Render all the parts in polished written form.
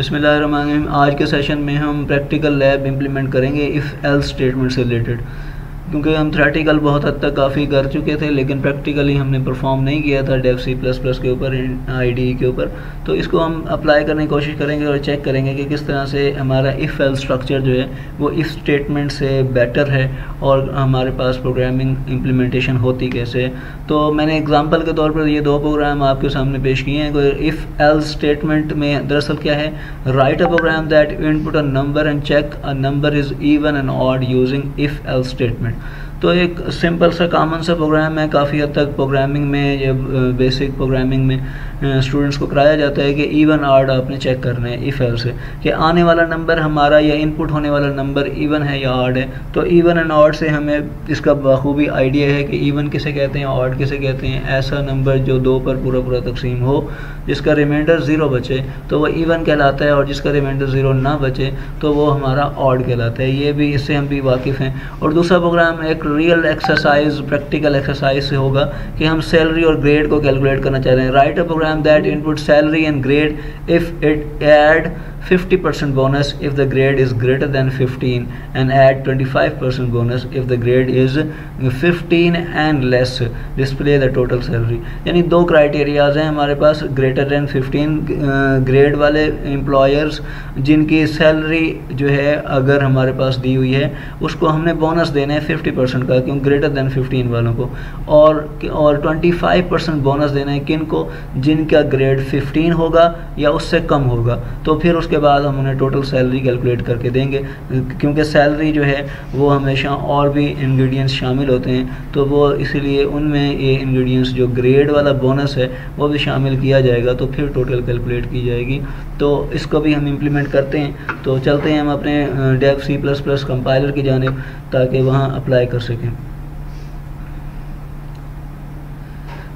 बिस्मिल्लाहिर्रहमानिर्रहीम। आज के सेशन में हम प्रैक्टिकल लैब इम्प्लीमेंट करेंगे इफ़ एल्स स्टेटमेंट से रिलेटेड, क्योंकि हम थ्योरेटिकल बहुत हद तक काफ़ी कर चुके थे लेकिन प्रैक्टिकली हमने परफॉर्म नहीं किया था डेव सी प्लस प्लस के ऊपर, IDE के ऊपर। तो इसको हम अप्लाई करने की कोशिश करेंगे और चेक करेंगे कि किस तरह से हमारा इफ़ एल्स स्ट्रक्चर जो है वो इफ़ स्टेटमेंट से बेटर है और हमारे पास प्रोग्रामिंग इम्प्लीमेंटेशन होती कैसे है। तो मैंने एग्जांपल के तौर पर ये दो प्रोग्राम आपके सामने पेश किए हैं। इफ़ एल्स स्टेटमेंट में दरअसल क्या है, write a program that input a number and check a number is even and odd using if else statement. तो एक सिंपल सा कॉमन सा प्रोग्राम है, काफ़ी हद तक प्रोग्रामिंग में या बेसिक प्रोग्रामिंग में स्टूडेंट्स को कराया जाता है कि इवन ऑड आपने चेक करना है इफ़ एल्स से, कि आने वाला नंबर हमारा या इनपुट होने वाला नंबर इवन है या ऑड है। तो इवन एंड ऑड से हमें इसका बखूबी आइडिया है कि इवन किसे कहते हैं, ऑड किसे कहते हैं। ऐसा नंबर जो 2 पर पूरा पूरा तकसीम हो, जिसका रिमाइंडर 0 बचे तो वो इवन कहलाता है, और जिसका रिमाइंडर 0 ना बचे तो वो हमारा ऑड कहलाता है। ये भी, इससे हम भी वाकिफ़ हैं। और दूसरा प्रोग्राम एक रियल एक्सरसाइज, प्रैक्टिकल एक्सरसाइज से होगा कि हम सैलरी और ग्रेड को कैलकुलेट करना चाह रहे हैं। Write a program that input salary and grade if it add 50% bonus if the grade is greater than 15 and add 25% bonus if the grade is 15 and less, display the total salary। यानी दो criterias हैं हमारे पास, greater than 15 grade वाले employers जिनकी salary जो है अगर हमारे पास दी हुई है उसको हमने बोनस देना है 50% का, क्यों, ग्रेटर देन 15 वालों को। और 25% बोनस देना है किन को, जिनका ग्रेड 15 होगा या उससे कम होगा। तो फिर उसके बाद हम उन्हें टोटल सैलरी कैलकुलेट करके देंगे, क्योंकि सैलरी जो है वो हमेशा और भी इंग्रेडिएंट्स शामिल होते हैं, तो वो इसीलिए उनमें ये इंग्रेडिएंट्स जो ग्रेड वाला बोनस है वो भी शामिल किया जाएगा, तो फिर टोटल कैलकुलेट की जाएगी। तो इसको भी हम इम्प्लीमेंट करते हैं। तो चलते हैं हम अपने Dev C plus plus compiler की जानिब, ताकि वहाँ अप्लाई कर सकें।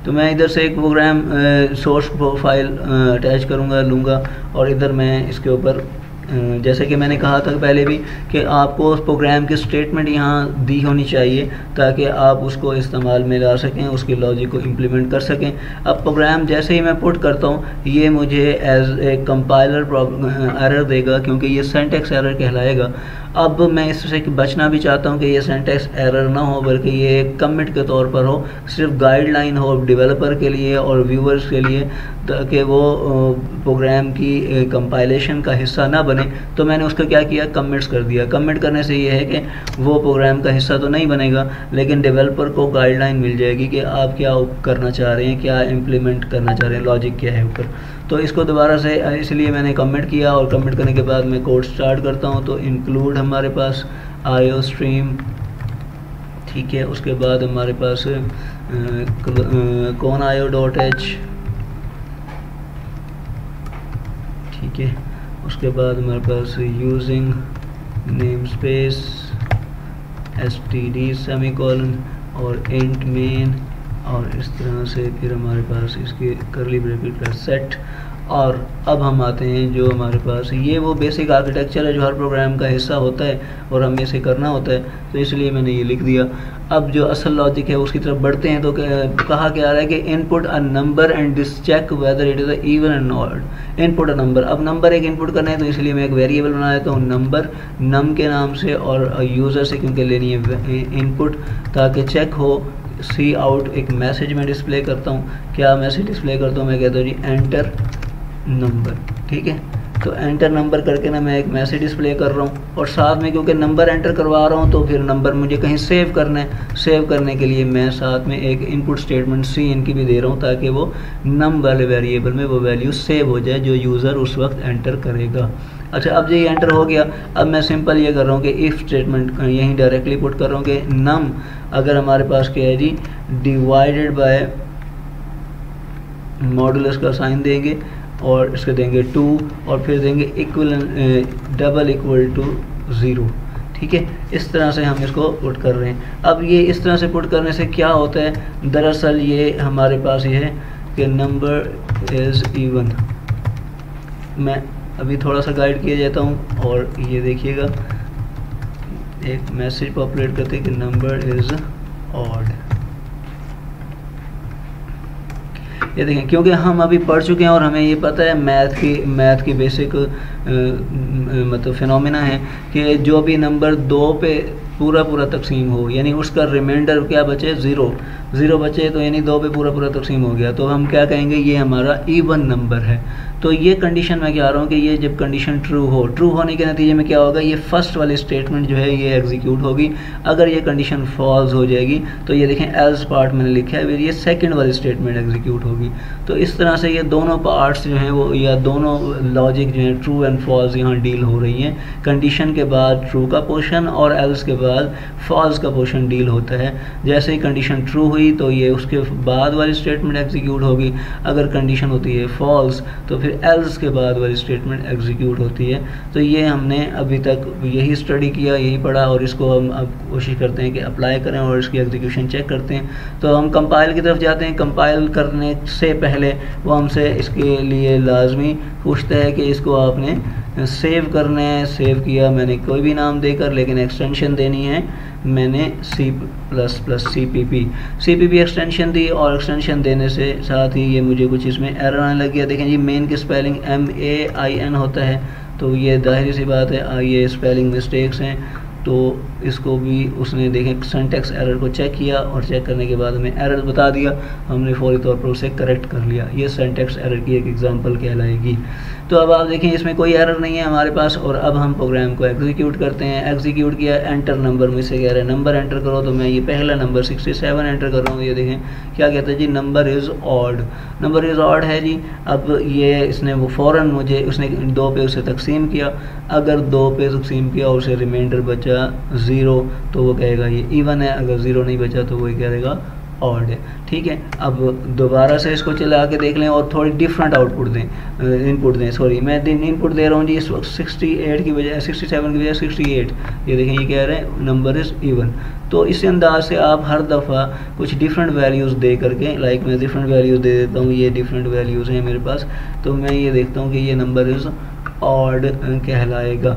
तो मैं इधर से एक प्रोग्राम सोर्स फाइल अटैच करूँगा, लूँगा, और इधर मैं इसके ऊपर जैसे कि मैंने कहा था पहले भी कि आपको उस प्रोग्राम की स्टेटमेंट यहाँ दी होनी चाहिए ताकि आप उसको इस्तेमाल में ला सकें, उसके लॉजिक को इम्प्लीमेंट कर सकें। अब प्रोग्राम जैसे ही मैं पुट करता हूँ ये मुझे एज ए कंपाइलर एरर देगा, क्योंकि ये सिंटैक्स एरर कहलाएगा। अब मैं इससे बचना भी चाहता हूँ कि ये सिंटैक्स एरर ना हो, बल्कि ये एक कमिट के तौर पर हो, सिर्फ गाइडलाइन हो डेवलपर के लिए और व्यूअर्स के लिए, ताकि वो प्रोग्राम की कंपाइलेशन का हिस्सा ना बने। तो मैंने उसका क्या किया, कमिट्स कर दिया। कमिट करने से ये है कि वो प्रोग्राम का हिस्सा तो नहीं बनेगा लेकिन डेवलपर को गाइडलाइन मिल जाएगी कि आप क्या करना चाह रहे हैं, क्या इम्प्लीमेंट करना चाह रहे हैं, लॉजिक क्या है ऊपर। तो इसको दोबारा से इसलिए मैंने कमिट किया, और कमिट करने के बाद मैं कोड स्टार्ट करता हूँ। तो इंक्लूड हमारे पास IO स्ट्रीम, ठीक है। उसके बाद हमारे पास कौन IO.h, ठीक है। उसके बाद हमारे पास using namespace std semicolon और इंट मेन, और इस तरह से फिर हमारे पास इसके करली ब्रैकेट का सेट। और अब हम आते हैं जो हमारे पास ये वो बेसिक आर्किटेक्चर है जो हर प्रोग्राम का हिस्सा होता है और हमें इसे करना होता है, तो इसलिए मैंने ये लिख दिया। अब जो असल लॉजिक है उसकी तरफ बढ़ते हैं। तो कहा क्या रहा है कि input a number and this check whether it is a even and odd. Input a number, अब नंबर एक इनपुट करना है तो इसलिए मैं एक वेरिएबल बना देता हूँ नंबर, नम के नाम से, और यूज़र से क्योंकि लेनी है इनपुट, ताकि चेक हो। सी आउट एक मैसेज में डिस्प्ले करता हूँ। क्या मैसेज डिस्प्ले करता हूँ, मैं कहता हूँ जी एंटर नंबर, ठीक है। तो एंटर नंबर करके ना मैं एक मैसेज डिस्प्ले कर रहा हूँ, और साथ में क्योंकि नंबर एंटर करवा रहा हूँ तो फिर नंबर मुझे कहीं सेव करना है। सेव करने के लिए मैं साथ में एक इनपुट स्टेटमेंट सी इनकी भी दे रहा हूँ ताकि वो नम वाले वेरिएबल में वो वैल्यू सेव हो जाए जो यूज़र उस वक्त एंटर करेगा। अच्छा, अब ये एंटर हो गया। अब मैं सिंपल ये कर रहा हूँ कि इफ़ स्टेटमेंट यहीं डायरेक्टली पुट कर रहा हूँ कि नम अगर हमारे पास क्या है जी, डिवाइडेड बाय मॉडुलस का साइन देंगे और इसके देंगे 2 और फिर देंगे इक्वल डबल इक्वल टू 0, ठीक है। इस तरह से हम इसको पुट कर रहे हैं। अब ये इस तरह से पुट करने से क्या होता है, दरअसल ये हमारे पास ये है कि नंबर इज़ इवन। मैं अभी थोड़ा सा गाइड किया जाता हूँ, और ये देखिएगा एक मैसेज पॉपुलेट करते हैं कि नंबर इज़ ऑड। ये देखें, क्योंकि हम अभी पढ़ चुके हैं और हमें ये पता है मैथ की बेसिक मतलब फिनोमिना है कि जो भी नंबर 2 पे पूरा तकसीम हो, यानी उसका रिमाइंडर क्या बचे, ज़ीरो बचे, तो यानी 2 पे पूरा तकसीम हो गया, तो हम क्या कहेंगे, ये हमारा इवन नंबर है। तो ये कंडीशन मैं क्या रहा हूँ कि ये जब कंडीशन ट्रू होने के नतीजे में क्या होगा, ये फर्स्ट वाली स्टेटमेंट जो है ये एग्जीक्यूट होगी। अगर ये कंडीशन फॉल्स हो जाएगी तो ये देखें एल्स पार्ट मैंने लिखा है, फिर ये सेकंड वाली स्टेटमेंट एग्जीक्यूट होगी। तो इस तरह से ये दोनों पार्ट्स जो हैं वो, या दोनों लॉजिक जो है ट्रू एंड फॉल्स यहाँ डील हो रही हैं। कंडीशन के बाद ट्रू का पोर्शन और एल्स के बाद फॉल्स का पोर्शन डील होता है। जैसे ही कंडीशन ट्रू हुई तो ये उसके बाद वाली स्टेटमेंट एग्जीक्यूट होगी। अगर कंडीशन होती है फॉल्स तो फिर एल्स के बाद वाली स्टेटमेंट एग्जीक्यूट होती है। तो ये हमने अभी तक यही स्टडी किया, यही पढ़ा, और इसको हम अब कोशिश करते हैं कि अप्लाई करें और इसकी एग्जीक्यूशन चेक करते हैं। तो हम कंपाइल की तरफ जाते हैं। कंपाइल करने से पहले वो हमसे इसके लिए लाजमी पूछता है कि इसको आपने सेव करना है। सेव किया मैंने कोई भी नाम देकर, लेकिन एक्सटेंशन देनी है मैंने CPP एक्सटेंशन दी, और एक्सटेंशन देने से साथ ही ये मुझे कुछ इसमें एरर आने लग गया। देखें जी, मेन की स्पेलिंग MAIN होता है, तो ये जाहिर सी बात है ये स्पेलिंग मिस्टेक्स हैं, तो इसको भी उसने देखें सिंटैक्स एरर को चेक किया, और चेक करने के बाद हमें एरर बता दिया, हमने फौरी तौर पर उसे करेक्ट कर लिया। ये सिंटैक्स एरर की एक एग्जांपल कहलाएगी। तो अब आप देखें इसमें कोई एरर नहीं है हमारे पास, और अब हम प्रोग्राम को एग्जीक्यूट करते हैं। एग्जीक्यूट किया, एंटर नंबर में से कह रहे हैं नंबर एंटर करो, तो मैं ये पहला नंबर 67 एंटर कर रहा हूँ। ये देखें क्या कहता है जी, नंबर इज़ ऑड है जी। अब ये इसने वो फ़ौरन मुझे उसने 2 पे उसे तकसीम किया। अगर 2 पे तकसीम किया और उसे रिमाइंडर बचा 0 तो वो कहेगा ये इवन है, अगर 0 नहीं बचा तो वो कहेगा ऑड है। ठीक है, अब दोबारा से इसको चला के देख लें और थोड़ी डिफरेंट आउटपुट दें, इनपुट दें। सॉरी, मैं इनपुट दे रहा हूँ जी इस वक्त 67 की बजाय 68। ये देखें ये कह रहे हैं नंबर इज़ इवन। तो इस अंदाज से आप हर दफ़ा कुछ डिफरेंट वैल्यूज़ दे करके, लाइक मैं डिफरेंट वैल्यूज़ दे देता हूँ, ये डिफरेंट वैल्यूज़ हैं मेरे पास, तो मैं ये देखता हूँ कि ये नंबर इज़ ऑड कहलाएगा।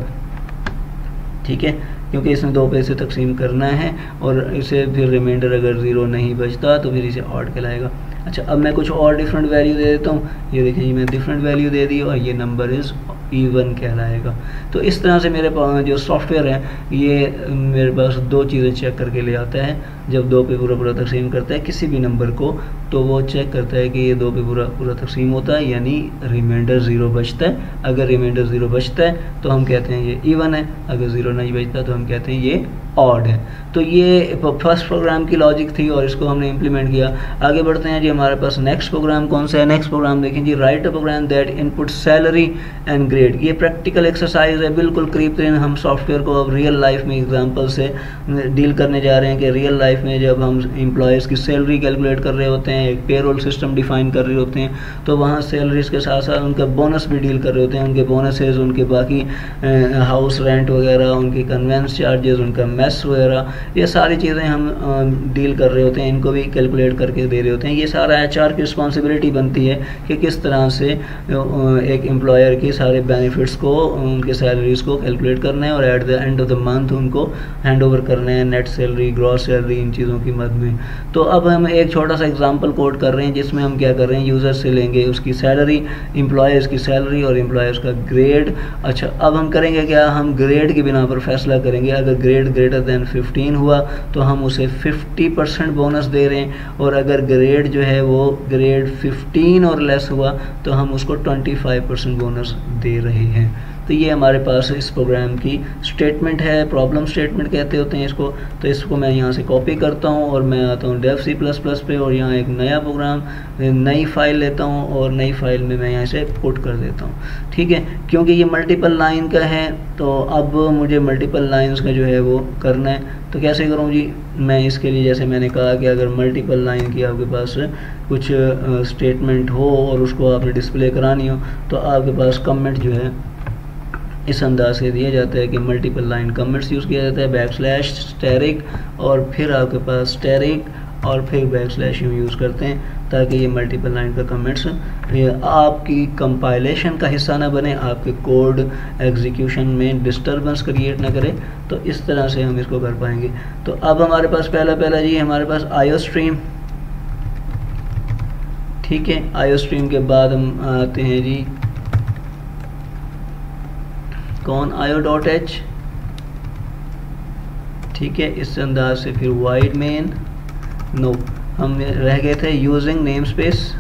ठीक है, क्योंकि इसमें 2 पे से तकसीम करना है, और इसे फिर रिमाइंडर अगर 0 नहीं बचता तो फिर इसे ऑड कहलाएगा। अच्छा, अब मैं कुछ और डिफरेंट वैल्यू दे देता हूँ। ये देखें ये मैं डिफरेंट वैल्यू दे दी और ये नंबर इज़ इवन कहलाएगा। तो इस तरह से मेरे पास जो सॉफ्टवेयर है ये मेरे पास 2 चीज़ें चेक करके ले आता है। जब 2 पे पूरा तकसीम करता है किसी भी नंबर को, तो वो चेक करता है कि ये 2 पे पूरा तकसीम होता है, यानी रिमाइंडर 0 बचता है। अगर रिमाइंडर 0 बचता है तो हम कहते हैं ये इवन है, अगर 0 नहीं बचता तो हम कहते हैं ये ऑड है। तो ये फर्स्ट प्रोग्राम की लॉजिक थी और इसको हमने इम्प्लीमेंट किया। आगे बढ़ते हैं जी, हमारे पास नेक्स्ट प्रोग्राम कौन सा है। नेक्स्ट प्रोग्राम देखें जी, write a program that input salary and grade. ये प्रैक्टिकल एक्सरसाइज है, बिल्कुल करीब तरीन हम सॉफ्टवेयर को अब रियल लाइफ में एग्जांपल से डील करने जा रहे हैं कि रियल लाइफ में जब हम एम्प्लॉयज़ की सैलरी कैलकुलेट कर रहे होते हैं, एक पेरोल सिस्टम डिफाइन कर रहे होते हैं, तो वहाँ सैलरीज के साथ साथ उनका बोनस भी डील कर रहे होते हैं। उनके बोनसेस, उनके बाकी हाउस रेंट वगैरह, उनके कन्वेंस चार्जेस, उनका मेस वगैरह, ये सारी चीज़ें हम डील कर रहे होते हैं, इनको भी कैलकुलेट करके दे रहे होते हैं। ये सारा HR की रिस्पॉन्सिबिलिटी बनती है कि किस तरह से एक एम्प्लॉयर की सारे बेनिफिट्स को, उनके सैलरीज को कैलकुलेट करना है और at the end of the month उनको हैंड ओवर करना है, नेट सैलरी, ग्रॉस सैलरी, इन चीज़ों की मद में। तो अब हम एक छोटा सा एग्जांपल कोड कर रहे हैं जिसमें हम क्या कर रहे हैं, यूज़र से लेंगे उसकी सैलरी, एम्प्लॉयज़ की सैलरी और एम्प्लॉयज़ का ग्रेड। अच्छा, अब हम करेंगे क्या, हम ग्रेड की बिना पर फैसला करेंगे। अगर ग्रेड ग्रेटर दैन 15 हुआ तो हम उसे 50% बोनस दे रहे हैं, और अगर ग्रेड जो है वो ग्रेड 15 और लेस हुआ तो हम उसको 25% बोनस दे रहे हैं। तो ये हमारे पास इस प्रोग्राम की स्टेटमेंट है, प्रॉब्लम स्टेटमेंट कहते होते हैं इसको। तो इसको मैं यहाँ से कॉपी करता हूँ और मैं आता हूँ डेव C++ पे, और यहाँ एक नया प्रोग्राम, नई फाइल लेता हूँ और नई फाइल में मैं यहाँ से पुट कर देता हूँ। ठीक है, क्योंकि ये मल्टीपल लाइन का है तो अब मुझे मल्टीपल लाइन्स का जो है वो करना है। तो कैसे करूँ जी, मैं इसके लिए जैसे मैंने कहा कि अगर मल्टीपल लाइन की आपके पास कुछ स्टेटमेंट हो और उसको आपने डिस्प्ले करानी हो तो आपके पास कमेंट जो है इस अंदाज से दिया जाता है कि मल्टीपल लाइन कमेंट्स यूज़ किया जाता है, बैकस्लैश, स्टेरिक और फिर आपके पास स्टेरिक और फिर बैकस्लैश यूज़ करते हैं ताकि ये मल्टीपल लाइन का कमेंट्स आपकी कंपाइलेशन का हिस्सा ना बने, आपके कोड एग्जीक्यूशन में डिस्टर्बेंस क्रिएट ना करे। तो इस तरह से हम इसको कर पाएंगे। तो अब हमारे पास पहला जी हमारे पास आईओ स्ट्रीम। ठीक है। आईओ स्ट्रीम के बाद हम आते हैं जी कौन io.h, ठीक है। इस अंदाज से फिर वाइड मेन नो, हम रह गए थे यूजिंग नेम स्पेस,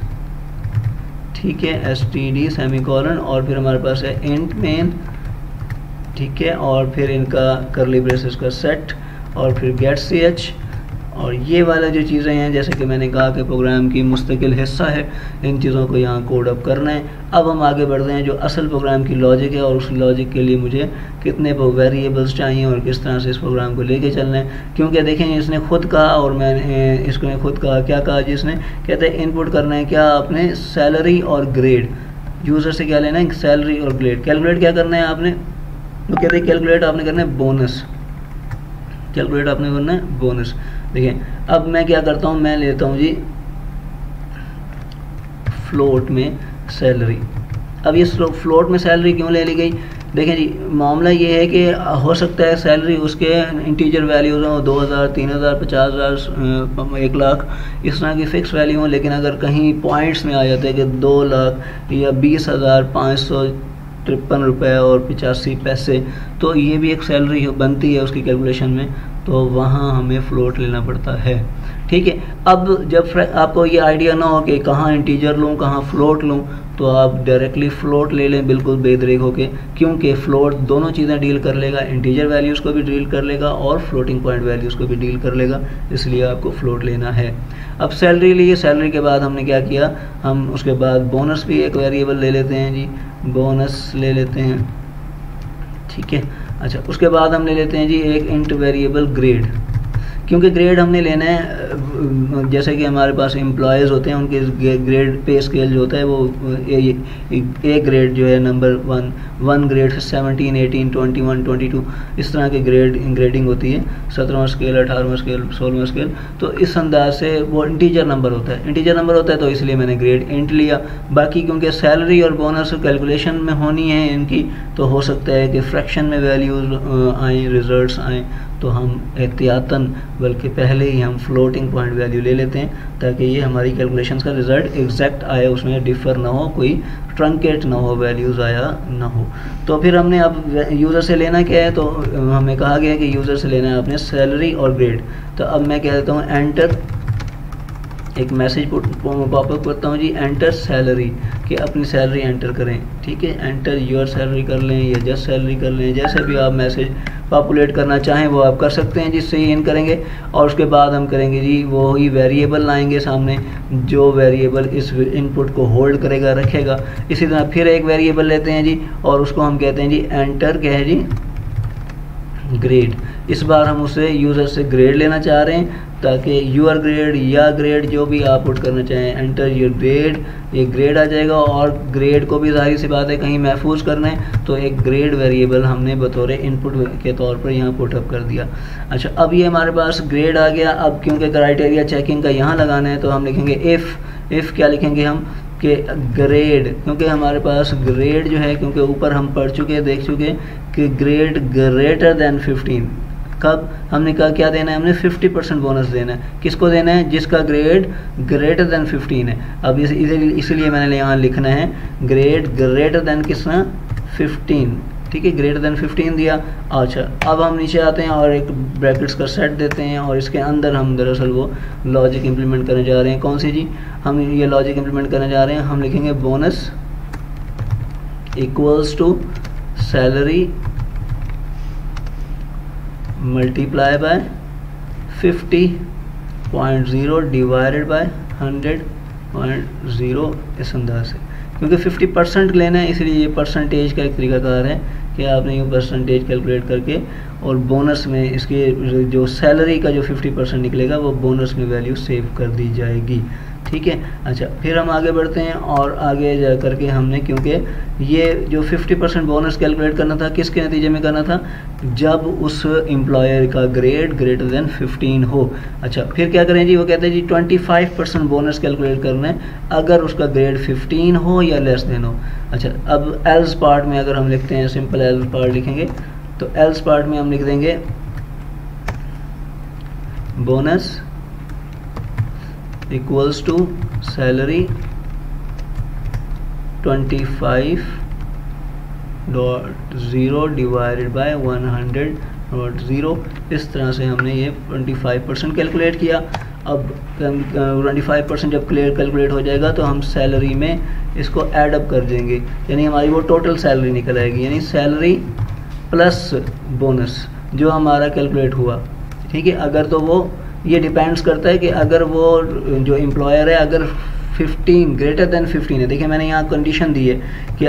ठीक है, std सेमीकोलन, और फिर हमारे पास है इंट मेन, ठीक है, और फिर इनका करली ब्रेसेस का सेट, और फिर गेट ch, और ये वाला जो चीज़ें हैं जैसे कि मैंने कहा कि प्रोग्राम की मुस्तकिल हिस्सा है, इन चीज़ों को यहाँ कोड अप करना है। अब हम आगे बढ़ते हैं जो असल प्रोग्राम की लॉजिक है, और उस लॉजिक के लिए मुझे कितने वेरिएबल्स चाहिए और किस तरह से इस प्रोग्राम को लेके चलना है। क्योंकि देखें इसने खुद कहा, और मैंने इसको खुद कहा, क्या कहा जी इसने, कहते हैं इनपुट करना है क्या आपने, सैलरी और ग्रेड। यूज़र से क्या लेना है, सैलरी और ग्रेड। कैलकुलेट क्या करना है आपने, तो कहते हैं कैलकुलेट आपने करना है बोनस, कैलकुलेट आपने करना है बोनस। देखिए अब मैं क्या करता हूँ, मैं लेता हूँ जी फ्लोट में सैलरी। अब ये फ्लोट में सैलरी क्यों ले ली गई, देखें जी मामला ये है कि हो सकता है सैलरी उसके इंटीजर वैल्यूज़ हों, 2000, 3000, 50,000, 1 लाख, इस तरह की फ़िक्स वैल्यू हों, लेकिन अगर कहीं पॉइंट्स में आ जाता है कि 2 लाख या 20,553 रुपये और 85 पैसे, तो ये भी एक सैलरी बनती है उसकी कैलकुलेशन में, तो वहाँ हमें फ़्लोट लेना पड़ता है, ठीक है। अब जब आपको ये आइडिया ना हो कि कहाँ इंटीजर लूँ कहाँ फ़्लोट लूँ, तो आप डायरेक्टली फ़्लोट ले लें बिल्कुल बेदरेक होके, क्योंकि फ़्लोट दोनों चीज़ें डील कर लेगा, इंटीजर वैल्यूज़ को भी डील कर लेगा और फ्लोटिंग पॉइंट वैल्यूज़ को भी डील कर लेगा, इसलिए आपको फ़्लोट लेना है। अब सैलरी लिए, सैलरी के बाद हमने क्या किया, हम उसके बाद बोनस भी एक वेरिएबल ले लेते हैं जी, बोनस ले लेते हैं, ठीक है। अच्छा उसके बाद हम ले लेते हैं जी एक इंट वेरिएबल ग्रेड, क्योंकि ग्रेड हमने लेना है, जैसे कि हमारे पास एम्प्लॉयज़ होते हैं उनके ग्रेड पे स्केल जो होता है वो ए ग्रेड जो है नंबर 1 ग्रेड, 17, 18, 21, 22 इस तरह के ग्रेडिंग होती है, 17वां स्केल, 18वां स्केल, 16वां स्केल। तो इस अंदाज से वो इंटीजर नंबर होता है, इंटीजर नंबर होता है, तो इसलिए मैंने ग्रेड इंट लिया। बाकी क्योंकि सैलरी और बोनस कैलकुलेशन में होनी है इनकी, तो हो सकता है कि फ्रैक्शन में वैल्यूज़ आएँ, रिजल्ट्स आएँ, तो हम एहतियातन बल्कि पहले ही हम फ्लोटिंग पॉइंट वैल्यू ले लेते हैं, ताकि ये हमारी कैलकुलेशंस का रिज़ल्ट एग्जैक्ट आए, उसमें डिफ़र ना हो, कोई ट्रंकेट ना हो, वैल्यूज़ आया ना हो। तो फिर हमने अब यूज़र से लेना क्या है, तो हमें कहा गया कि यूज़र से लेना है आपने सैलरी और ग्रेड। तो अब मैं कह देता हूँ एंटर, एक मैसेज पॉपअप करता हूँ जी, एंटर सैलरी, कि अपनी सैलरी एंटर करें, ठीक है। एंटर योर सैलरी कर लें या जस्ट सैलरी कर लें, जैसे भी आप मैसेज पॉपुलेट करना चाहें वो आप कर सकते हैं, जिससे ही इन करेंगे। और उसके बाद हम करेंगे जी वो ही वेरिएबल लाएंगे सामने, जो वेरिएबल इस इनपुट को होल्ड करेगा, रखेगा। इसी तरह फिर एक वेरिएबल लेते हैं जी, और उसको हम कहते हैं जी एंटर, क्या है जी, ग्रेड। इस बार हम उसे यूज़र से ग्रेड लेना चाह रहे हैं, ताकि यूर ग्रेड या ग्रेड जो भी आप पुट करना चाहें, एंटर योर ग्रेड, ये ग्रेड आ जाएगा। और ग्रेड को भी जाहिर सी बात है कहीं महफूज करना है, तो एक ग्रेड वेरिएबल हमने बतौर इनपुट के तौर पर यहाँ पुटअप कर दिया। अच्छा अब ये हमारे पास ग्रेड आ गया। अब क्योंकि क्राइटेरिया चेकिंग का यहाँ लगाना है, तो हम लिखेंगे इफ़ क्या लिखेंगे हम, कि ग्रेड, क्योंकि हमारे पास ग्रेड जो है, क्योंकि ऊपर हम पढ़ चुके देख चुके कि ग्रेड ग्रेटर देन 15, कब हमने कहा क्या देना है, हमने 50% बोनस देना है। किसको देना है, जिसका ग्रेड ग्रेटर देन 15 है। अब इसलिए मैंने यहाँ लिखना है ग्रेड ग्रेटर देन कितना, 15, ठीक है, ग्रेटर देन 15 दिया। अच्छा अब हम नीचे आते हैं और एक ब्रैकेट्स का सेट देते हैं, और इसके अंदर हम दरअसल वो लॉजिक इंप्लीमेंट करने जा रहे हैं। कौन सी जी, हम ये लॉजिक इंप्लीमेंट करने जा रहे हैं। हम लिखेंगे bonus equals to salary multiply by 50.0 divided by 100.0, इस अंदाज से, क्योंकि 50% लेना है इसलिए ये परसेंटेज का एक तरीकाकार है कि आपने ये परसेंटेज कैलकुलेट करके और बोनस में इसके जो सैलरी का जो 50% निकलेगा वो बोनस में वैल्यू सेव कर दी जाएगी, ठीक है। अच्छा फिर हम आगे बढ़ते हैं, और आगे जा करके हमने, क्योंकि ये जो 50% बोनस कैलकुलेट करना था किसके नतीजे में करना था, जब उस एम्प्लॉयर का ग्रेड ग्रेटर देन 15 हो। अच्छा फिर क्या करें जी, वो कहते हैं जी 25% बोनस कैलकुलेट करना है अगर उसका ग्रेड 15 हो या लेस देन हो। अच्छा अब एल्स पार्ट में अगर हम लिखते हैं, सिंपल एल्स पार्ट लिखेंगे, तो एल्स पार्ट में हम लिख देंगे bonus equals to salary 25.0 divided by 100.0। इस तरह से हमने ये 25% कैलकुलेट किया। अब 25% जब कैलकुलेट हो जाएगा तो हम सैलरी में इसको ऐड अप कर देंगे, यानी हमारी वो टोटल सैलरी निकल आएगी, यानी सैलरी प्लस बोनस जो हमारा कैलकुलेट हुआ। ठीक है, अगर तो वो ये डिपेंड्स करता है कि अगर वो जो एम्प्लॉयर है अगर 15 ग्रेटर देन 15 है। देखिए मैंने यहाँ कंडीशन दी है कि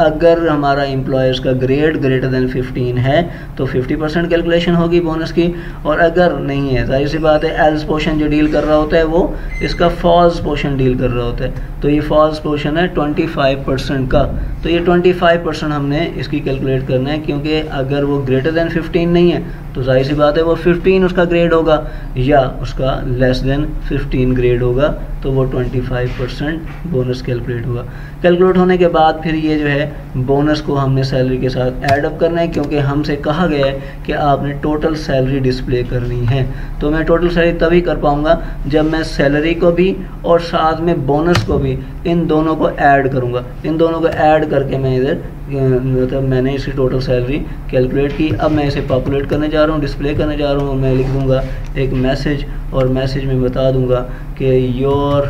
अगर हमारा एम्प्लॉयर्स का ग्रेड ग्रेटर देन 15 है तो 50% कैलकुलेशन होगी बोनस की, और अगर नहीं है जाहिर सी बात है एल्स पोर्शन जो डील कर रहा होता है वो इसका फॉल्स पोर्शन डील कर रहा होता है, तो ये फॉल्स पोर्शन है 25% का। तो ये 25% हमने इसकी कैलकुलेट करना है, क्योंकि अगर वो ग्रेटर देन 15 नहीं है तो जाहिर सी बात है वो 15 उसका ग्रेड होगा या उसका लेस देन 15 ग्रेड होगा, तो वो 25% बोनस कैलकुलेट होगा। कैलकुलेट होने के बाद फिर ये जो है बोनस को हमने सैलरी के साथ ऐड अप करना है, क्योंकि हमसे कहा गया है कि आपने टोटल सैलरी डिस्प्ले करनी है। तो मैं टोटल सैलरी तभी कर पाऊंगा जब मैं सैलरी को भी और साथ में बोनस को भी इन दोनों को ऐड करूंगा। इन दोनों को ऐड करके मैं इधर मतलब मैंने इसकी टोटल सैलरी कैलकुलेट की। अब मैं इसे पॉपुलेट करने जा रहा हूँ, डिस्प्ले करने जा रहा हूँ, और मैं लिख दूंगा एक मैसेज, और मैसेज में बता दूंगा कि योर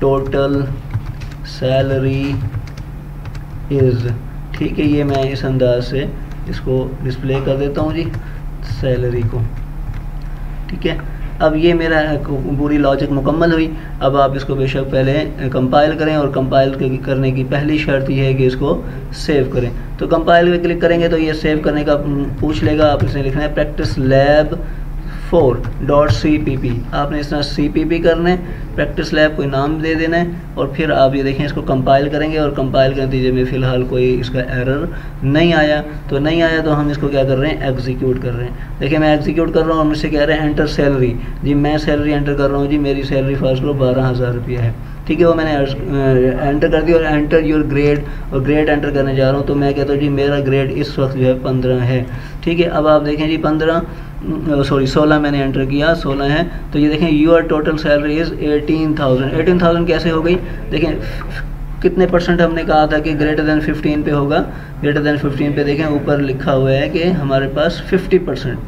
टोटल सैलरी इज़। ठीक है, ये मैं इस अंदाज से इसको डिस्प्ले कर देता हूँ जी सैलरी को। ठीक है, अब ये मेरा पूरी लॉजिक मुकम्मल हुई। अब आप इसको बेशक पहले कंपाइल करें, और कंपाइल करने की पहली शर्त ये है कि इसको सेव करें। तो कंपाइल पे क्लिक करेंगे तो ये सेव करने का पूछ लेगा, आप इसमें लिखना है प्रैक्टिस लैब 4.cpp। आपने इस तरह cpp करना है, प्रैक्टिस लैब कोई नाम दे देना है, और फिर आप ये देखें इसको कंपाइल करेंगे, और कंपाइल के नतीजे में फ़िलहाल कोई इसका एरर नहीं आया। तो नहीं आया तो हम इसको क्या कर रहे हैं, एग्जीक्यूट कर रहे हैं। देखिए मैं एग्जीक्यूट कर रहा हूँ और मुझसे कह रहे हैं एंटर सैलरी। जी मैं सैलरी एंटर कर रहा हूँ जी, मेरी सैलरी फर्स्ट लो 12,000 रुपया है। ठीक है, वो मैंने एंटर कर दिया, और एंटर योर ग्रेड, और ग्रेड एंटर करने जा रहा हूँ। तो मैं कहता हूँ जी मेरा ग्रेड इस वक्त जो है 15 है। ठीक है, अब आप देखें जी 16 मैंने एंटर किया, 16 है। तो ये देखें योर टोटल सैलरी इज़ 18,000। 18,000 कैसे हो गई, देखें कितने परसेंट हमने कहा था कि ग्रेटर देन 15 पे होगा। ग्रेटर देन 15 पे देखें ऊपर लिखा हुआ है कि हमारे पास 50%।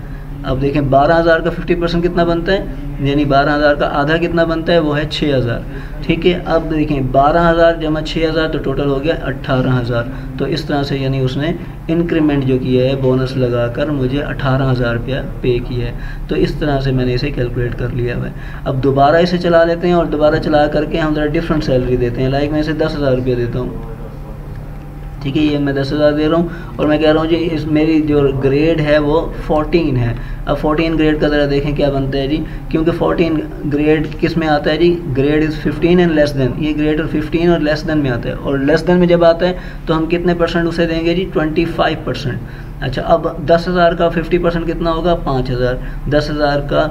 अब देखें 12,000 का 50% कितना बनता है, यानी 12,000 का आधा कितना बनता है, वो है 6,000। ठीक है, अब देखें 12,000 जमा 6,000 तो टोटल हो गया 18,000। तो इस तरह से यानी उसने इंक्रीमेंट जो किया है बोनस लगाकर मुझे 18,000 रुपया पे किया है। तो इस तरह से मैंने इसे कैलकुलेट कर लिया है। अब दोबारा इसे चला लेते हैं, और दोबारा चला करके हम ज़रा डिफरेंट सैलरी देते हैं। लाइक मैं इसे 10,000 रुपया देता हूँ। ठीक है, ये मैं 10,000 दे रहा हूँ, और मैं कह रहा हूँ जी इस मेरी जो ग्रेड है वो 14 है। अब 14 ग्रेड का ज़रा देखें क्या बनता है जी, क्योंकि 14 ग्रेड किस में आता है जी, grade is 15 and less than. ये ग्रेड 15 और लेस देन में आता है, और लेस देन में जब आता है तो हम कितने परसेंट उसे देंगे जी, 25%। अच्छा, अब 10,000 का 50% कितना होगा, 5,000। 10,000 का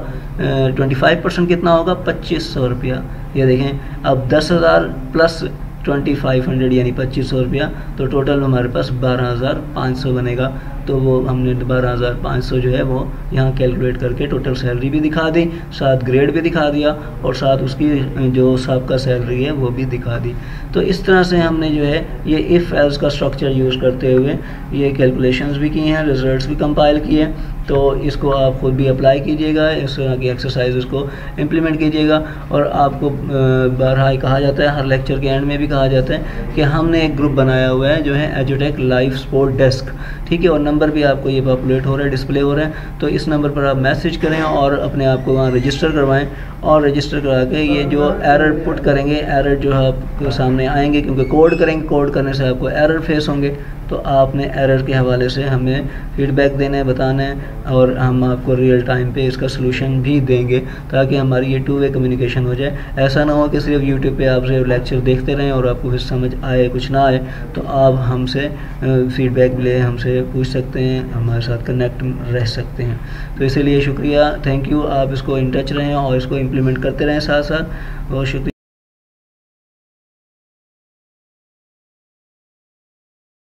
25% कितना होगा, 2,500 रुपया। ये देखें अब 10,000 प्लस 2500 यानी 2,500 रुपया, तो टोटल हमारे पास 12,500 बनेगा। तो वो हमने 12,500 जो है वो यहाँ कैलकुलेट करके टोटल सैलरी भी दिखा दी, साथ ग्रेड भी दिखा दिया, और साथ उसकी जो सबका सैलरी है वो भी दिखा दी। तो इस तरह से हमने जो है ये इफ़ एल्स का स्ट्रक्चर यूज़ करते हुए ये कैलकुलेशंस भी की हैं, रिजल्ट्स भी कंपाइल किए। तो इसको आप ख़ुद भी अप्लाई कीजिएगा, इस तरह की एक्सरसाइज को इम्प्लीमेंट कीजिएगा। और आपको बहरहाल कहा जाता है, हर लेक्चर के एंड में भी कहा जाता है कि हमने एक ग्रुप बनाया हुआ है जो है एजुटेक लाइव स्पोर्ट डेस्क। ठीक है, और नंबर भी आपको ये पॉपुलेट हो रहा है, डिस्प्ले हो रहा है। तो इस नंबर पर आप मैसेज करें और अपने आप को वहाँ रजिस्टर करवाएं, और रजिस्टर करा के ये जो एरर पुट करेंगे, एरर जो है आपके सामने आएंगे, क्योंकि कोड करेंगे, कोड करने से आपको एरर फेस होंगे। तो आपने एरर के हवाले से हमें फीडबैक देना है, बताना है, और हम आपको रियल टाइम पे इसका सलूशन भी देंगे, ताकि हमारी ये 2 वे कम्युनिकेशन हो जाए। ऐसा ना हो कि सिर्फ यूट्यूब पे आप सिर्फ लेक्चर देखते रहें और आपको फिर समझ आए कुछ ना आए। तो आप हमसे फीडबैक ले हमसे पूछ सकते हैं, हमारे साथ कनेक्ट रह सकते हैं। तो इसीलिए शुक्रिया, थैंक यू। आप इसको इन टच रहें और इसको इम्प्लीमेंट करते रहें साथ साथ। बहुत शुक्रिया।